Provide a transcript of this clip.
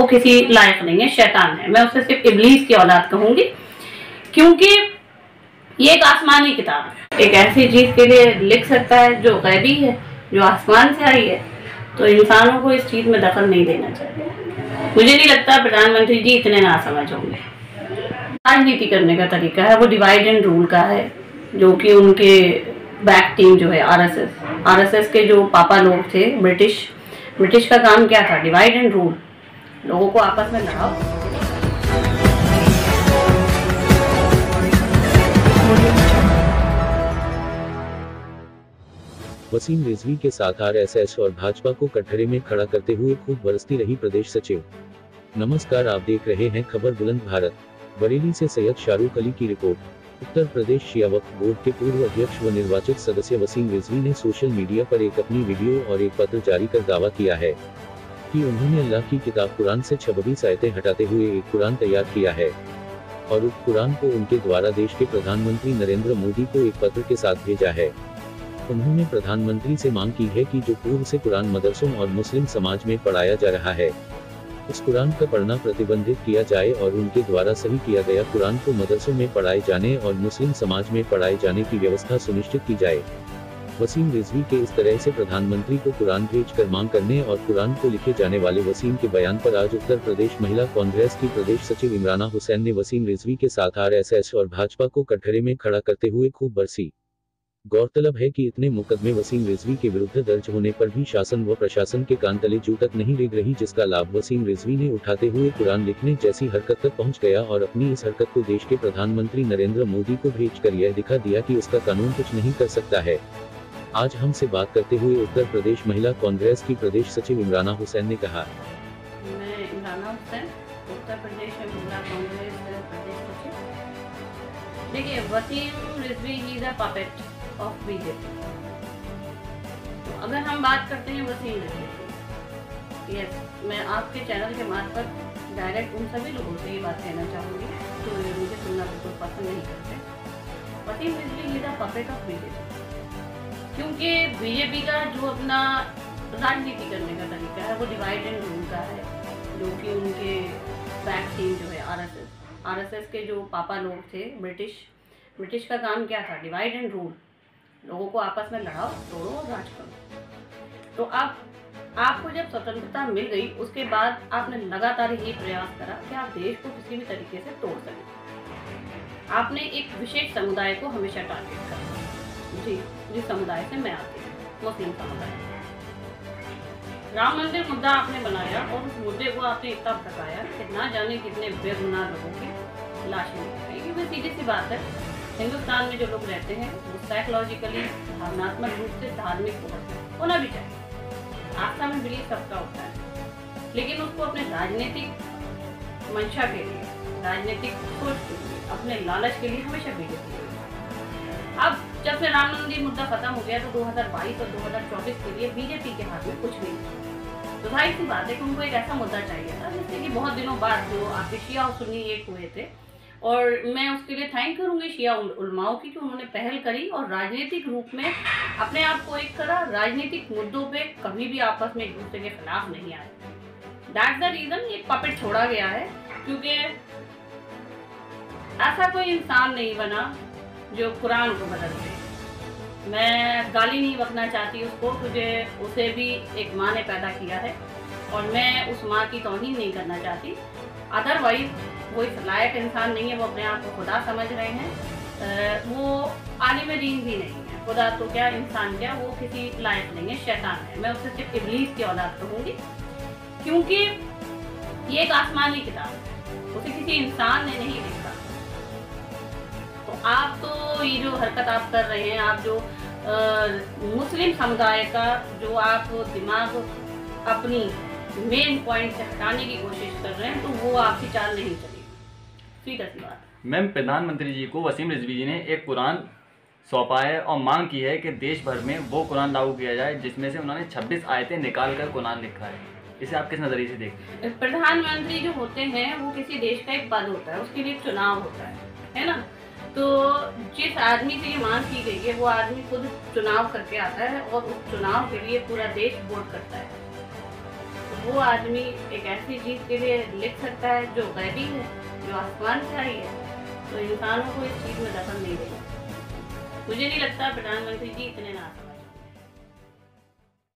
किसी लायक नहीं है, शैतान है। मैं उसे सिर्फ इब्लीस की औलाद कहूंगी, क्योंकि ये एक आसमानी किताब है। एक ऐसी चीज के लिए लिख सकता है जो गैबी है, जो आसमान से आई है, तो इंसानों को इस चीज में दखल नहीं देना चाहिए। मुझे नहीं लगता प्रधानमंत्री जी इतने ना समझ होंगे। राजनीति करने का तरीका है वो डिवाइड एंड रूल का है, जो कि उनके बैक टीम जो है आरएसएस के जो पापा लोग थे, ब्रिटिश का काम क्या था? डिवाइड एंड रूल, लोगों को आपस में लड़ाओ। वसीम रिजवी के साथ आरएसएस और भाजपा को कटघरे में खड़ा करते हुए खूब बरसती रही प्रदेश सचिव। नमस्कार, आप देख रहे हैं खबर बुलंद भारत। बरेली से सैयद शाहरुख अली की रिपोर्ट। उत्तर प्रदेश शिया वक्फ बोर्ड के पूर्व अध्यक्ष व निर्वाचित सदस्य वसीम रिजवी ने सोशल मीडिया पर एक अपनी वीडियो और एक पत्र जारी कर दावा किया है कि उन्होंने अल्लाह की किताब कुरान से 26 आयतें हटाते हुए एक कुरान तैयार किया है और उस कुरान को उनके द्वारा देश के प्रधानमंत्री नरेंद्र मोदी को एक पत्र के साथ भेजा है। उन्होंने प्रधानमंत्री से मांग की है कि जो पूर्व से कुरान मदरसों और मुस्लिम समाज में पढ़ाया जा रहा है, उस कुरान का पढ़ना प्रतिबंधित किया जाए और उनके द्वारा सही किया गया कुरान को मदरसों में पढ़ाए जाने और मुस्लिम समाज में पढ़ाए जाने की व्यवस्था सुनिश्चित की जाए। वसीम रिजवी के इस तरह से प्रधानमंत्री को कुरान भेजकर मांग करने और कुरान को लिखे जाने वाले वसीम के बयान पर आज उत्तर प्रदेश महिला कांग्रेस की प्रदेश सचिव इमराना हुसैन ने वसीम रिजवी के साथ आरएसएस और भाजपा को कटघरे में खड़ा करते हुए खूब बरसी। गौरतलब है कि इतने मुकदमे वसीम रिजवी के विरुद्ध दर्ज होने पर भी शासन व प्रशासन के कान तले जू तक नहीं रेंग रही, जिसका लाभ वसीम रिजवी ने उठाते हुए कुरान लिखने जैसी हरकत तक पहुंच गया और अपनी इस हरकत को देश के प्रधानमंत्री नरेंद्र मोदी को भेजकर यह दिखा दिया कि उसका कानून कुछ नहीं कर सकता है। आज हमसे बात करते हुए उत्तर प्रदेश महिला कांग्रेस की प्रदेश सचिव इमराना हुसैन ने कहा, मैं इमराना हुसैन, उत्तर प्रदेश में महिला कांग्रेस प्रदेश सचिव। देखिए, Wasim Rizvi is a puppet of BJP. तो अगर हम बात करते हैं वसीम रिजवी, यस, मैं आपके चैनल के मार्फत डायरेक्ट उन सभी लोगों से ये बात कहना चाहूँगी जो मुझे सुनना बिल्कुल पसंद नहीं करते। Wasim Rizvi is a puppet of BJP, क्योंकि बीजेपी का जो अपना राजनीति करने का तरीका है वो डिवाइड एंड रूल का है, जो कि उनके बैक टीम जो है आरएसएस के जो पापा लोग थे, ब्रिटिश का काम क्या था? डिवाइड एंड रूल, लोगों को आपस में लड़ाओ, तोड़ो और राज करो। तो आपको जब स्वतंत्रता मिल गई, उसके बाद आपने लगातार यही प्रयास करा कि आप देश को किसी भी तरीके से तोड़ सकें। आपने एक विशेष समुदाय को हमेशा टारगेट करा, जिस समुदाय से मैं आती हूँ, मुस्लिम समुदाय। राम मंदिर मुद्दा आपने बनाया और उस मुद्दे को आपने इतना भड़काया कि ना जाने कितने बेगुनाह लोगों की लाशें निकली। क्योंकि सीधी सी बात है, हिंदुस्तान में जो लोग रहते हैं वो साइकोलॉजिकली, भावनात्मक रूप से धार्मिक होना भी चाहिए। आस्था में बिलीव सबका होता है, लेकिन उसको अपने राजनीतिक मंशा के लिए, राजनीतिक सोच के लिए, अपने लालच के लिए हमेशा बीजेपी। अब जब से राम मंदिर मुद्दा खत्म हो गया तो 2022 और 2024 के लिए बीजेपी के हाथ में कुछ नहीं है। तो जाहिर सी बात है कि उनको एक ऐसा मुद्दा चाहिए था जिससे कि बहुत दिनों बाद जो आपके शिया और सुन्नी एक हुए थे, और मैं उसके लिए थैंक करूंगी शिया उलमाओं की कि उन्होंने पहल करी और राजनीतिक रूप में अपने आप को एक करा। राजनीतिक मुद्दों पे कभी भी आपस में एक दूसरे के खिलाफ नहीं आए। दैट्स द रीजन ये पपेट छोड़ा गया है, क्योंकि ऐसा कोई इंसान नहीं बना जो कुरान को बदल दे। मैं गाली नहीं बकना चाहती उसको, क्योंकि उसे भी एक माँ ने पैदा किया है और मैं उस माँ की तौहीन नहीं करना चाहती। अदरवाइज वो इस लायक इंसान नहीं है, वो अपने आप को खुदा समझ रहे हैं। वो आलिम दीन भी नहीं है, खुदा तो क्या, इंसान क्या, वो किसी लायक नहीं है, शैतान है। मैं उसे सिर्फ इब्लीस की औलाद कहूँगी, क्योंकि ये एक आसमानी किताब है, उसे किसी इंसान ने नहीं लिखा। तो आप तो ये जो हरकत आप कर रहे हैं, आप जो मुस्लिम समुदाय का जो आप दिमाग अपनी मेन पॉइंट से हटाने की कोशिश कर रहे हैं, तो वो आपकी चाल नहीं चलेगी। सीधा सी बात। मैम, प्रधानमंत्री जी को वसीम रिजवी जी ने एक कुरान सौंपा है और मांग की है कि देश भर में वो कुरान लागू किया जाए जिसमें से उन्होंने 26 आयतें निकाल कर कुरान लिखा है। इसे आप किस नजरिए से देखते हैं? प्रधानमंत्री जो होते हैं वो किसी देश का एक पद होता है, उसके लिए चुनाव होता है ना। तो जिस आदमी से ये मांग की गई है वो आदमी खुद चुनाव करके आता है और उस चुनाव के लिए पूरा देश वोट करता है। वो आदमी एक ऐसी चीज़ के लिए लिख सकता है जो गैबी है, जो आसमान से आई है, तो इंसानों को इस चीज़ में दखल नहीं देना। मुझे नहीं लगता प्रधानमंत्री जी इतने नासमझ